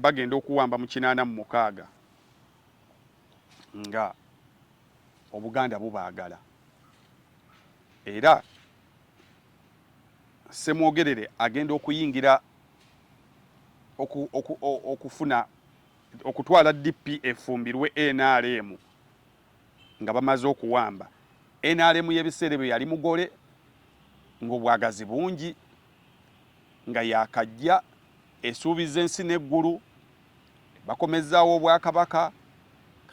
Bagenda okuwamba mu 86 nga Obuganda bubaagala. Era Ssemwogerere agenda okuyingira okufuna okutwala DP efumbirwe NRM nga bamaze okuwamba. NRM y'ebiseera bye yali mugole, ng'obwagazi bungi nga yakajja esuubiza ensi n'eggulu bakomezzaawo obwakabaka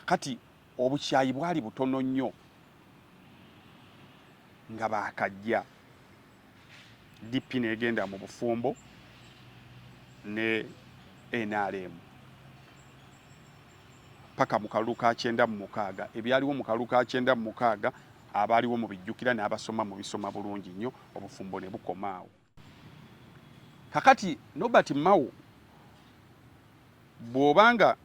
kati obukyayi bwali butono nnyo nga baakajja DP n'egenda mu bufumbo ne NRM paka mu kalulu ka 96 ebyaliwo mu kalulu ka 96 abaaliwo mu bijjukira n'abasoma mu bisoma bulungi nnyo obufumbo ne bukomaawo. Kakati Norbert Mao bw'obanga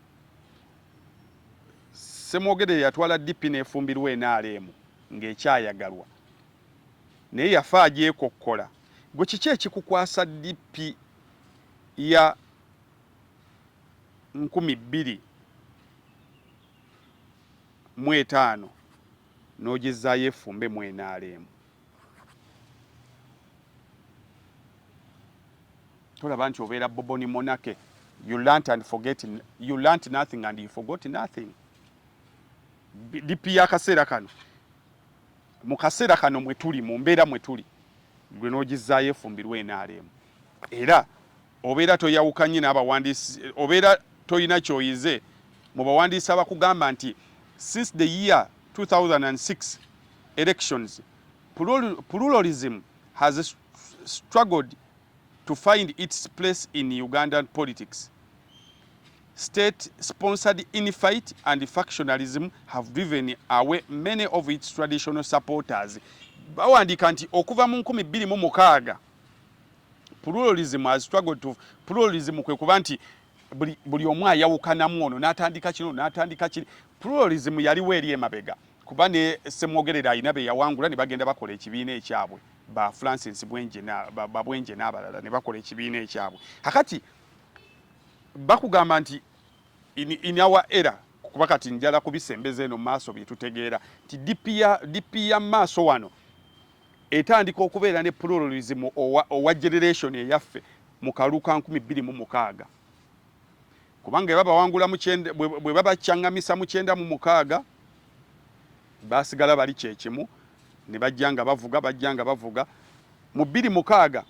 Ssemwogere yatwala DP n'efumbirwa NRM ng'ekyayagalwa naye yafa agyekokkola, gwe kiki ekikukwasa DP ya 2005 n'ogezaayo efumbe mu NRM? Tolaba nti obeera Boboni Monake, you learnt nothing and you forgot nothing. DP y'akaseera kano mu kaseera kano mwe tuli mu mbeera mwe tuli gwe n'ogizaayo efumbirwa NRM era obeera toyawukanye n'abawandiisi, obeera toyina kyoyize mu bawandiisi abakugamba nti since the year 2006 elections pluralism has struggled to find its place in Ugandan politics. State-sponsored infight and factionalism have driven away many of its traditional supporters. Bawandiika nti okuva mu 2006 pluralism has struggled to pluralism kwe kuba nti buli omu ayawukanamu ono n'atandika kino n'atandika kiri. Pluralism yaliwo eri emabega kuba ne Ssemwogere alina be yawangula ne bagenda bakola ekibiina ekyabwe ba Francis Bwenje n'abalala ne bakola ekibiina ekyabwe. Kakati bakugamba nti in our era kuba kati njala kubisembeza eno maaso bye tutegeera nti DP ya maaso wano etandika okubeera ne pluralism owa generation eyaffe mu kalulu ka 2006 kubanga baba wangula mu bwe baba kyangamisa mu 96 basigala bali kyekimu ne bajjanga bavuga mu 2006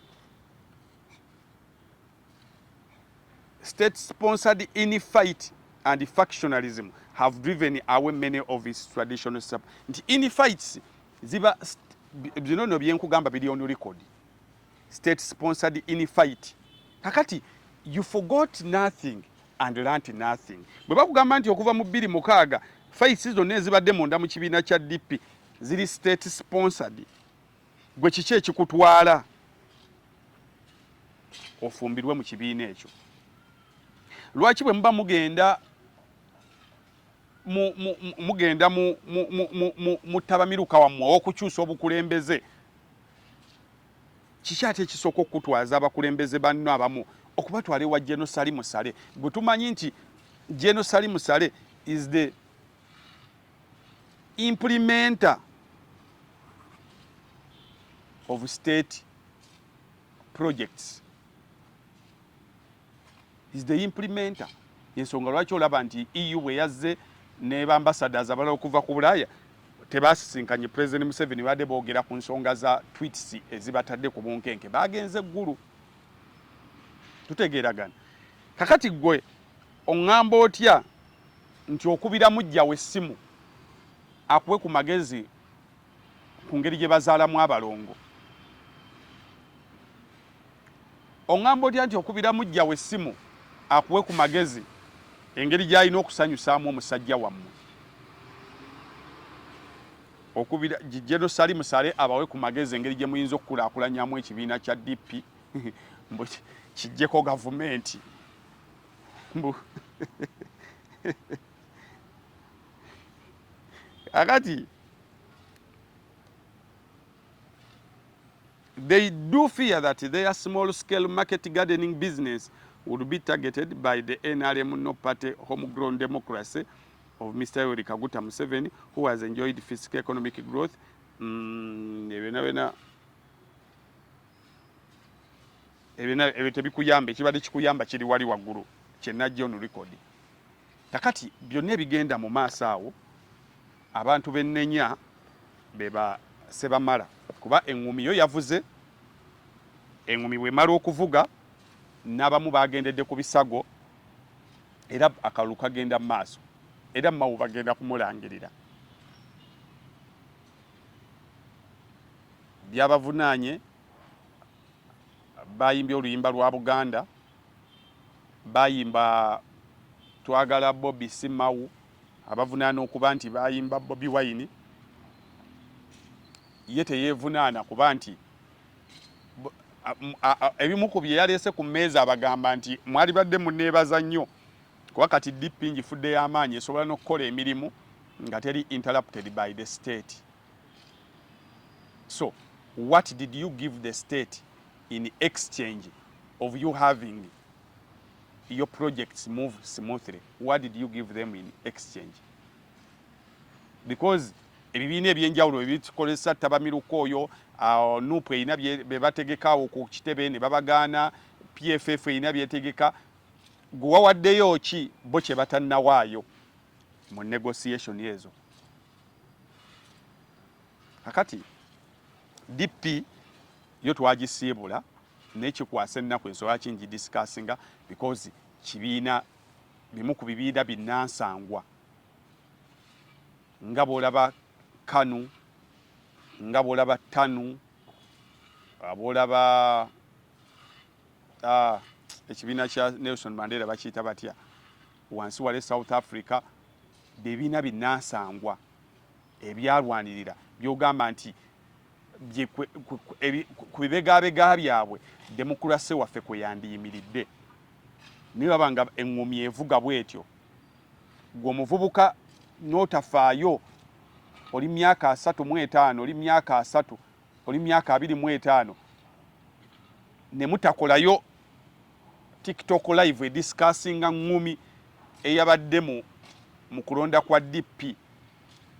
state-sponsored infight and factionalism have driven away many of its traditional support. Nti infights ziba bino byenkugamba biri on record. State-sponsored infight. Kakati you forgot nothing and learnt nothing. Bwe bakugamba nti okuva mu 2006 fights zonna ezibadde munda mu kibiina kya DP ziri state-sponsored, gwe kiki ekikutwala ofumbirwe mu kibiina ekyo? Lwaki bwe muba mugenda mutabamiruka wammwe okukyusa obukulembeze, kiki ate ekisooka okutwaza abakulembeze banno abamu okubatwala ewa General Salim Saleh? Gwe tumanyi nti General Salim Saleh is the implementer of state projects. Is the implementer. Yensonga lwaki olaba nti EU bwe yazze ne ambassadors abalala okuva ku Bulaaya tebasisinkanye President Museveni badde boogera ku nsonga za tweets ezibatadde ku bunkenke, bagenze eggulu. Tutegeeragana. Kakati gwe oŋŋamba otya nti okubira mujjawe essimu akuwe ku magezi ku ngeri gye bazaalamu abalongo? Oŋŋamba otya nti okubira mujjawe essimu akuwe ku magezi engeri gy'alina okusanyusaamu omusajja wammwe? Okubira General Salim Saleh abawe ku magezi engeri gye muyinza okukulaakulanyamu ekibiina kya DP kijjeko gavumenti. Akati they do fear that their small-scale market gardening business would be targeted by the NRM no party homegrown democracy of Mr. Yoweri Kaguta Museveni, who has enjoyed fiscal economic growth. Ebyo tebikuyamba, ekibadde kikuyamba kiri wali waggulu kyenajja on record. Kakati byonna ebigenda mu maaso awo abantu b'ennenya beba sebamala kuba eŋŋumi yo yavuze engumi bwe mala okuvuga n'abamu bagendedde ku bisago era akalulu kagenda mu maaso era Mao bagenda kumulangirira. Byabavunaanye bayimbye oluyimba lwa Buganda, bayimba twagala Bobby si Mao, abavunaana okuba nti bayimba Bobby Wine, ye teyeevunaana kuba nti ebimu ku bye yaleese ku mmeeza abagamba nti mwali badde munneebaza nnyo kuba kati DP ngifudde y'amaanyi esobola n'okukola emirimu nga teri interrupted by the state. So what did you give the state in exchange of you having your projects move smoothly? What did you give them in exchange? Because ebibiina ebyenjawulo ebitukozesa Tabamiruka oyo NUP erina bye bategekaawo ku kitebe ne babagaana, PFF erina byetegeka, gwe wawaddeyo ki bo kye batannawaayo mu negotiation ezo. Kakati DP yo twagisiibula n'ekikwasa ennaku ensobola kingi discussinga because kibiina bimu ku bibiina binnansangwa nga bw'olaba KANU, nga bw'olaba TANU, bw'olaba ekibiina kya Nelson Mandela bakiyita batya wansi wale South Africa, bibiina binnansangwa ebyalwanirira byogamba nti ku bibegabega byabwe demokrasi waffe kwe yandiyimiridde. Naye babanga engumi evuga bwetyo, gwe omuvubuka n'otafaayo oli myaka 35, oli myaka 3, oli myaka 25 ne mutakolayo TikTok live discussinga ngumi eyabadde mu kulonda kwa DP,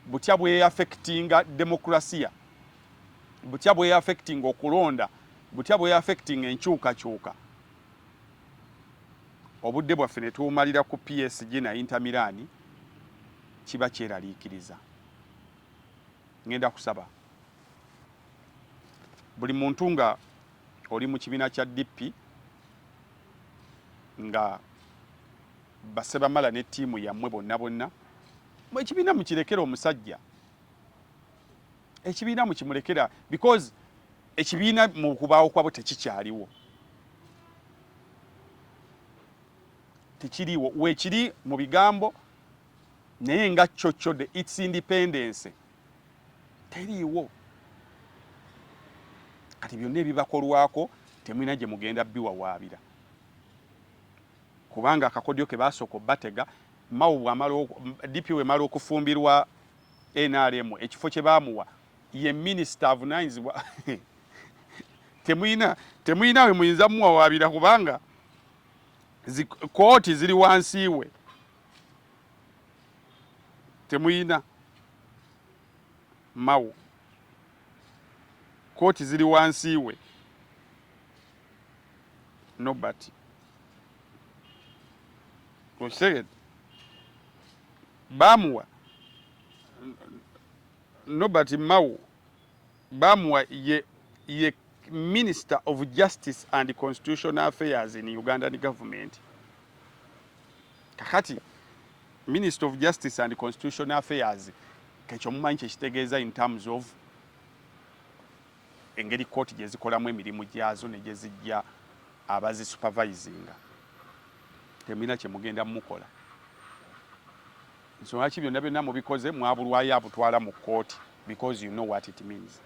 butya bwe affectinga demokrasia, butya bwe affecting okulonda, butya bwe affecting enkyukakyuka. Obudde bwaffe ne tumalira ku PSG na Inter Milan kiba kyeraliikiriza. Ngenda kusaba buli muntu nga oli mu kibiina kya DP nga Basebamala ne ttiimu yammwe bonna ekibiina mukirekera omusajja, ekibiina mukimulekera because ekibiina mu kubaawo kwabo tekikyaliwo, tekiriwo weekiri mu bigambo naye nga cocco de its independence teriiwo. Kati byonna ebibakolwako temulina gye mugenda biwawaabira kubanga akakodyo ke basooka batega Mao DP we mala okufumbirwa NRM ekifo kye baamuwa ye minister avunaanyizibwa temulina we muyinza muwawaabira kubanga kooti ziri wansi we, temulina Mao kooti ziri wansi we, nobody oseged bamuwa nobody Mao bamuwa ye Minister of Justice and Constitutional Affairs in Ugandan government. Kakati Minister of Justice and Constitutional Affairs kekyo mumanyi kyekitegeeza in terms of engeri kooti gye zikolamu emirimu gyazo ne gye zijja abazi supervisinga. Temulina kye mugenda mukola. Nsonga ki byonna mubikoze mwabulwayo abutwala mu kooti because you know what it means.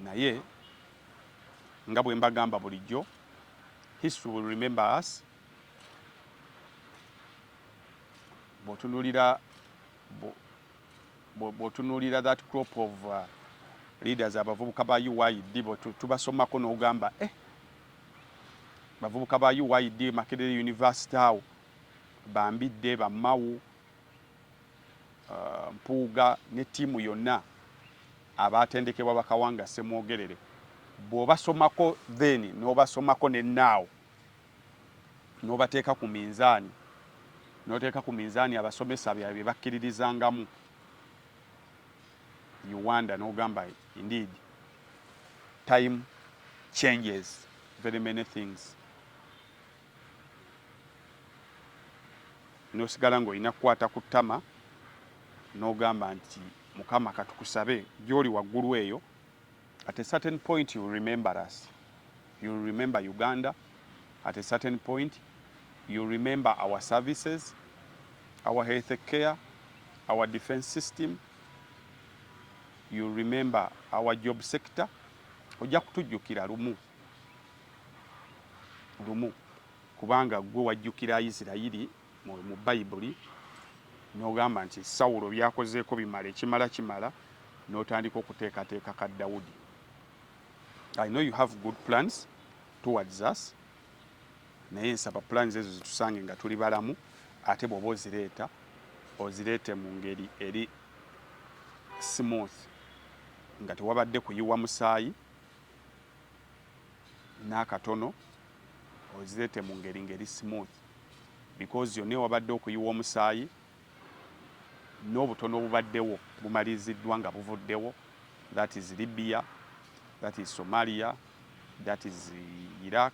Naye nga bwe mbagamba bulijjo, history will remember us. Bw'otunuulira that crop of leaders abavubuka ba UYD tubasomako n'ogamba bavubuka ba UYD Makerere University awo bambidde ba Mao, Mpuuga ne ttiimu yonna abatendekebwa bakawanga Semwogerere. Bw'obasomako then n'obasomako ne now n'obateeka ku minzaani, n'oteeka ku minzaani abasomesa bye bakkiririzangamu, you wonder n'ogamba indeed time changes very many things. Nosigala ng'olina kukwata ku ttama n'ogamba nti Mukama katukusabe gy'oli waggulu eyo. At a certain point you remember us. You remember Uganda. At a certain point you remember our services, our health care, our defense system. You remember our job sector. Ojja kutujjukira lumu kubanga gwe wajjukira Isirayiri mu Bayibuli n'ogamba nti Sawulo byakozeeko bimala ekimala n'otandika okuteekateeka ka Dawudi. I know you have good plans towards us, naye nsaba plans ezo zitusange nga tuli balamu, ate bw'oba ozireete mu ngeri eri smooth, nga tewabadde kuyiwa musaayi n'akatono, ozireete mu ngeri smooth, because yonna wabadde okuyiwa omusaayi n'obutono obubaddewo bumaliziddwa nga buvuddewo. That is Libya, that is Somalia, that is Iraq,